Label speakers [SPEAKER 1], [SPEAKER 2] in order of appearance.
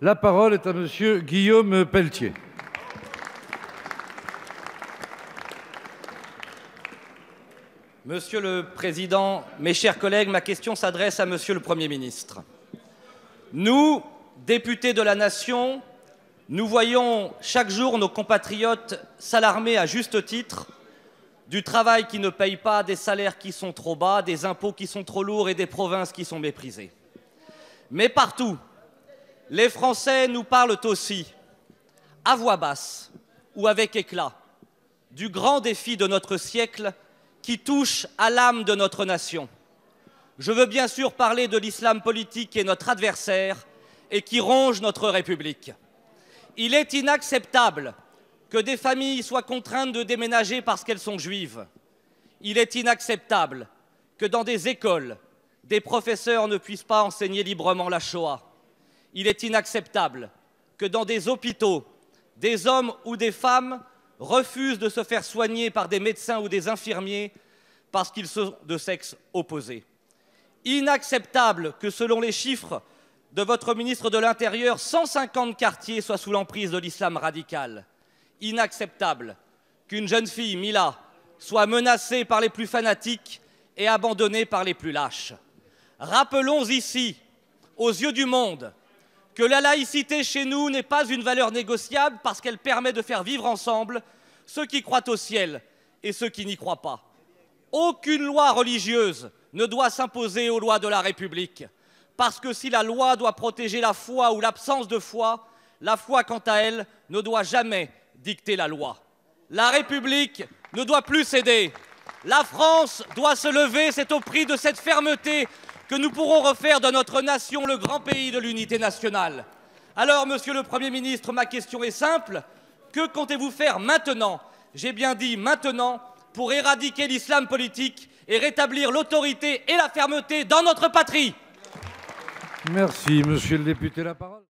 [SPEAKER 1] La parole est à monsieur Guillaume Pelletier.
[SPEAKER 2] Monsieur le Président, mes chers collègues, ma question s'adresse à Monsieur le Premier ministre. Nous, députés de la Nation, nous voyons chaque jour nos compatriotes s'alarmer à juste titre du travail qui ne paye pas, des salaires qui sont trop bas, des impôts qui sont trop lourds et des provinces qui sont méprisées. Mais partout, les Français nous parlent aussi, à voix basse ou avec éclat, du grand défi de notre siècle qui touche à l'âme de notre nation. Je veux bien sûr parler de l'islam politique qui est notre adversaire et qui ronge notre République. Il est inacceptable que des familles soient contraintes de déménager parce qu'elles sont juives. Il est inacceptable que dans des écoles, des professeurs ne puissent pas enseigner librement la Shoah. Il est inacceptable que dans des hôpitaux, des hommes ou des femmes refusent de se faire soigner par des médecins ou des infirmiers parce qu'ils sont de sexe opposé. Inacceptable que, selon les chiffres de votre ministre de l'Intérieur, 150 quartiers soient sous l'emprise de l'islam radical. Inacceptable qu'une jeune fille, Mila, soit menacée par les plus fanatiques et abandonnée par les plus lâches. Rappelons ici, aux yeux du monde, que la laïcité chez nous n'est pas une valeur négociable parce qu'elle permet de faire vivre ensemble ceux qui croient au ciel et ceux qui n'y croient pas. Aucune loi religieuse ne doit s'imposer aux lois de la République, parce que si la loi doit protéger la foi ou l'absence de foi, la foi, quant à elle, ne doit jamais dicter la loi. La République ne doit plus céder. La France doit se lever, c'est au prix de cette fermeté que nous pourrons refaire de notre nation le grand pays de l'unité nationale. Alors, Monsieur le Premier ministre, ma question est simple. Que comptez-vous faire maintenant, j'ai bien dit maintenant, pour éradiquer l'islam politique et rétablir l'autorité et la fermeté dans notre patrie?
[SPEAKER 1] Merci, monsieur le député. La parole.